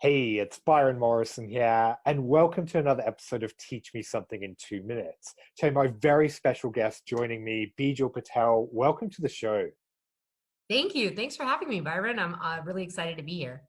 Hey, it's Byron Morrison here, and welcome to another episode of Teach Me Something in 2 Minutes. Today, my very special guest joining me, Bijal Patel. Welcome to the show. Thank you. Thanks for having me, Byron. I'm really excited to be here.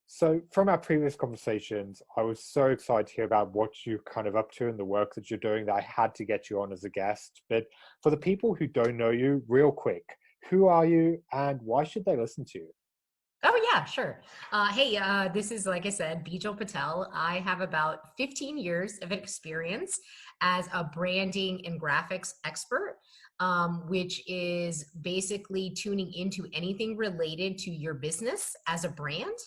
So, from our previous conversations, I was so excited to hear about what you're kind of up to and the work that you're doing that I had to get you on as a guest. But for the people who don't know you, real quick, who are you and why should they listen to you? Oh yeah, sure. Hey, this is like I said, Bijal Patel. I have about 15 years of experience as a branding and graphics expert, which is basically tuning into anything related to your business as a brand.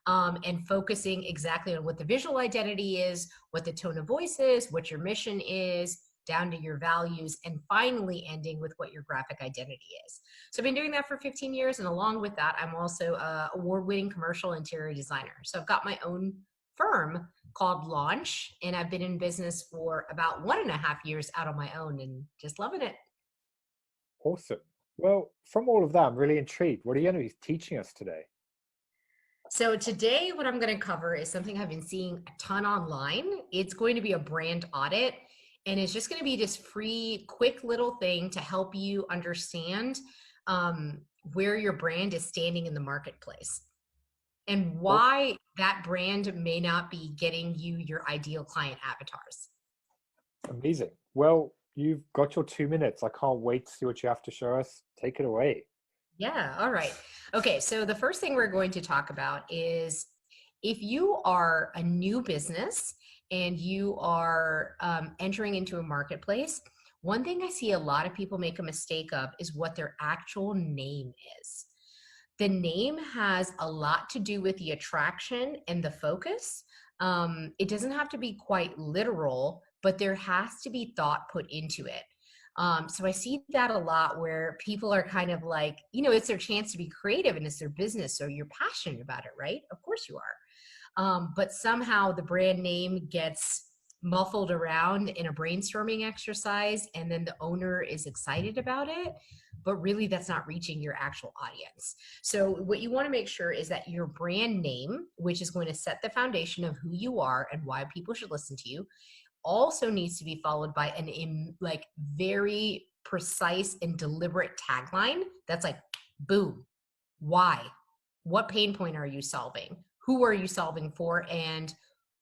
And focusing exactly on what the visual identity is, what the tone of voice is, what your mission is, down to your values, and finally ending with what your graphic identity is. So I've been doing that for 15 years. And along with that, I'm also an award-winning commercial interior designer. So I've got my own firm called Launch, and I've been in business for about 1.5 years out on my own and just loving it. Awesome. Well, from all of that, I'm really intrigued. What are you going to be teaching us today? So today, what I'm going to cover is something I've been seeing a ton online. It's going to be a brand audit, and it's just going to be this free, quick little thing to help you understand where your brand is standing in the marketplace and why that brand may not be getting you your ideal client avatars. Amazing. Well, you've got your 2 minutes. I can't wait to see what you have to show us. Take it away. Yeah, all right. Okay, so the first thing we're going to talk about is if you are a new business and you are entering into a marketplace, one thing I see a lot of people make a mistake of is what their actual name is. The name has a lot to do with the attraction and the focus. It doesn't have to be quite literal, but there has to be thought put into it. So I see that a lot where people are kind of like, it's their chance to be creative and it's their business. So you're passionate about it, right? Of course you are. But somehow the brand name gets muffled around in a brainstorming exercise, and then the owner is excited about it, but really that's not reaching your actual audience. So what you want to make sure is that your brand name, which is going to set the foundation of who you are and why people should listen to you, also needs to be followed by like very precise and deliberate tagline that's like, boom, why? What pain point are you solving? Who are you solving for? And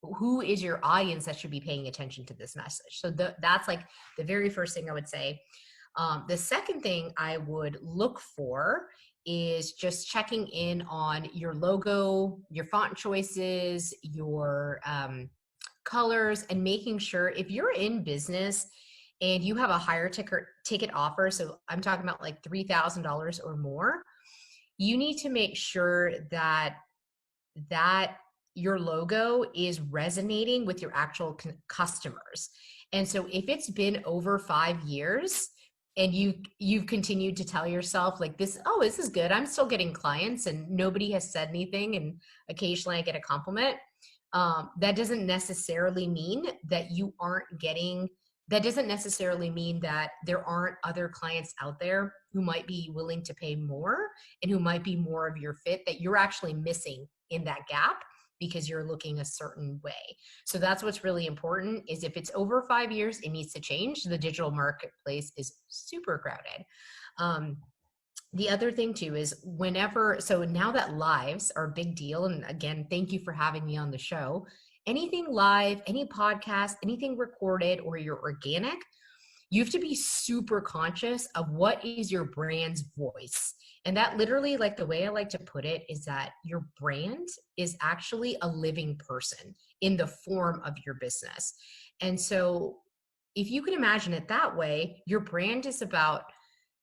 who is your audience that should be paying attention to this message? So that's like the very first thing I would say. The second thing I would look for is just checking in on your logo, your font choices, your colors, and making sure if you're in business and you have a higher ticket offer, so I'm talking about like $3,000 or more, you need to make sure that your logo is resonating with your actual customers. And so if it's been over 5 years and you've continued to tell yourself like this is good, I'm still getting clients and nobody has said anything, and occasionally I get a compliment, that doesn't necessarily mean that you aren't getting, that doesn't necessarily mean that there aren't other clients out there who might be willing to pay more and who might be more of your fit that you're actually missing in that gap because you're looking a certain way. So that's what's really important is if it's over 5 years, it needs to change. The digital marketplace is super crowded. The other thing too is so now that lives are a big deal, and again, thank you for having me on the show. Anything live, any podcast, anything recorded, or you're organic, you have to be super conscious of what is your brand's voice. And that literally, like the way I like to put it, is that your brand is actually a living person in the form of your business. And so if you can imagine it that way, your brand is about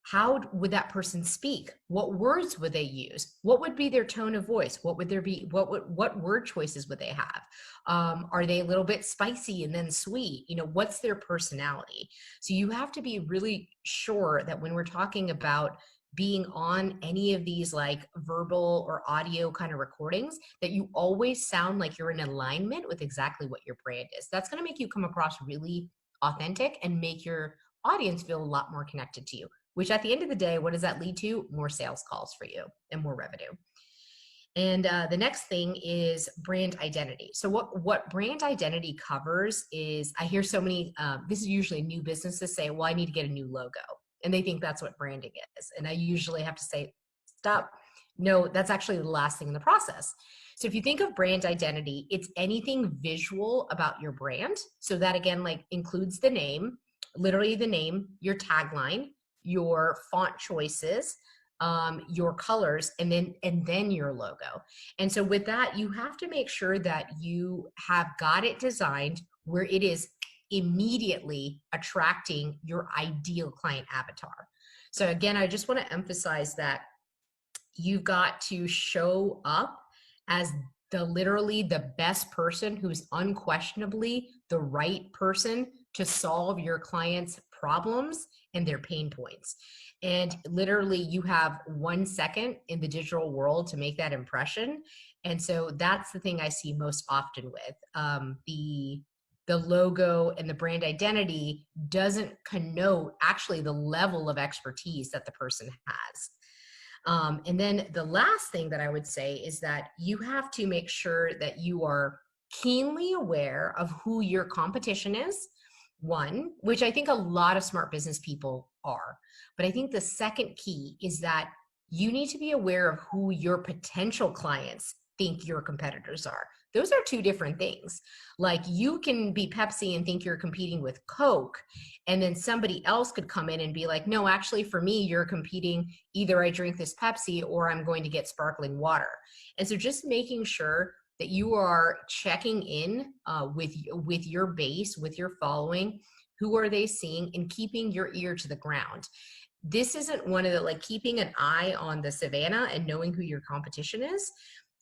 how would that person speak? What words would they use? What would be their tone of voice? What would there be? What word choices would they have? Are they a little bit spicy and then sweet? What's their personality? So you have to be really sure that when we're talking about being on any of these like verbal or audio kind of recordings, that you always sound like you're in alignment with exactly what your brand is. That's going to make you come across really authentic and make your audience feel a lot more connected to you, which at the end of the day, what does that lead to? More sales calls for you and more revenue. And the next thing is brand identity. So what brand identity covers is, I hear so many, this is usually new businesses say, well, I need to get a new logo. And they think that's what branding is. And I usually have to say, stop. No, that's actually the last thing in the process. So if you think of brand identity, it's anything visual about your brand. So that again, like includes the name, literally the name, your tagline, your font choices, your colors, and then your logo. And so with that, you have to make sure that you have got it designed where it is immediately attracting your ideal client avatar. So again, I just want to emphasize that you've got to show up as literally the best person who's unquestionably the right person to solve your clients' problems and their pain points. And literally you have 1 second in the digital world to make that impression. And so that's the thing I see most often with the logo, and the brand identity doesn't connote actually the level of expertise that the person has. And then the last thing that I would say is that you have to make sure that you are keenly aware of who your competition is, one, which I think a lot of smart business people are. But I think the second key is that you need to be aware of who your potential clients think your competitors are. Those are two different things. Like you can be Pepsi and think you're competing with Coke, and then somebody else could come in and be like, no, actually for me, you're competing, either I drink this Pepsi or I'm going to get sparkling water. And so just making sure that you are checking in with your base, with your following, who are they seeing, and keeping your ear to the ground. This isn't one of the, like keeping an eye on the savannah and knowing who your competition is.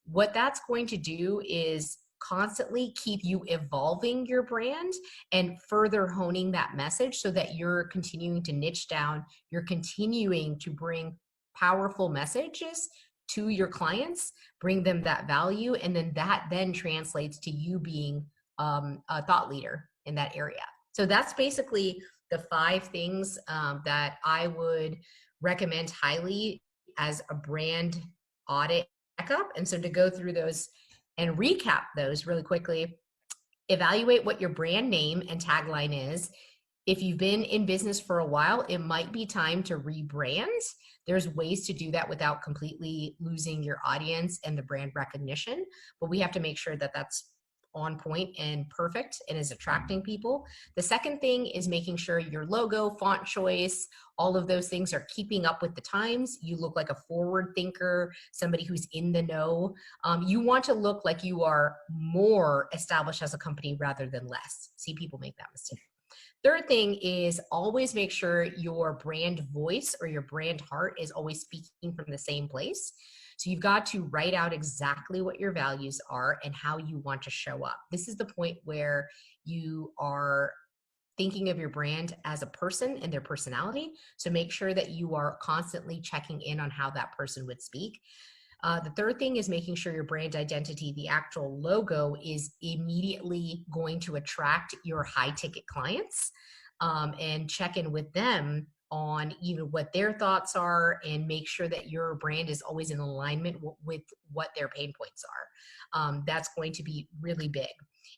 What that's going to do is constantly keep you evolving your brand and further honing that message so that you're continuing to niche down, you're continuing to bring powerful messages to your clients, bring them that value, and then that then translates to you being a thought leader in that area. So that's basically the 5 things that I would recommend highly as a brand audit checkup. And so to go through those and recap those really quickly, evaluate what your brand name and tagline is. If you've been in business for a while, it might be time to rebrand. There's ways to do that without completely losing your audience and the brand recognition, but we have to make sure that that's on point and perfect and is attracting people. The second thing is making sure your logo, font choice, all of those things are keeping up with the times. You look like a forward thinker, somebody who's in the know. You want to look like you are more established as a company rather than less. See, people make that mistake. Third thing is always make sure your brand voice or your brand heart is always speaking from the same place. So you've got to write out exactly what your values are and how you want to show up. This is the point where you are thinking of your brand as a person and their personality. So make sure that you are constantly checking in on how that person would speak. The third thing is making sure your brand identity, the actual logo, is immediately going to attract your high ticket clients, and check in with them on even what their thoughts are, and make sure that your brand is always in alignment with what their pain points are. That's going to be really big.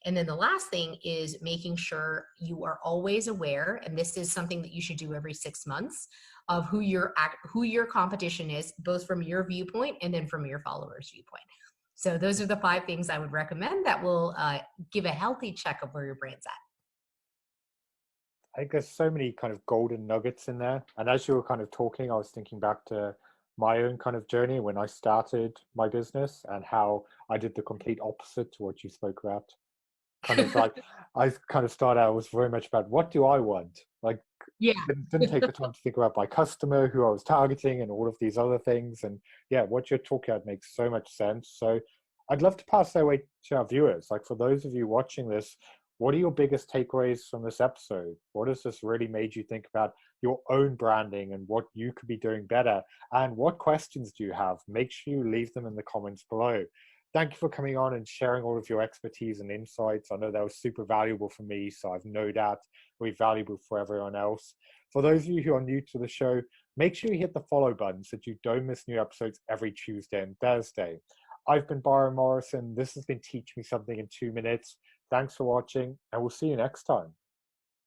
And then the last thing is making sure you are always aware, and this is something that you should do every 6 months, of who your competition is, both from your viewpoint and then from your followers' viewpoint. So those are the 5 things I would recommend that will give a healthy check of where your brand's at. I think there's so many kind of golden nuggets in there. And as you were kind of talking, I was thinking back to my own kind of journey when I started my business and how I did the complete opposite to what you spoke about. Kind of like, I kind of started out, was very much about what do I want? Like, Yeah. didn't take the time to think about my customer, who I was targeting, and all of these other things. And yeah, what you're talking about makes so much sense. So I'd love to pass that away to our viewers. Like, for those of you watching this, what are your biggest takeaways from this episode? What has this really made you think about your own branding and what you could be doing better? And what questions do you have? Make sure you leave them in the comments below. Thank you for coming on and sharing all of your expertise and insights. I know that was super valuable for me, so I've no doubt it'll be valuable for everyone else. For those of you who are new to the show, make sure you hit the follow button so that you don't miss new episodes every Tuesday and Thursday. I've been Byron Morrison. This has been Teach Me Something in 2 Minutes. Thanks for watching, and we'll see you next time.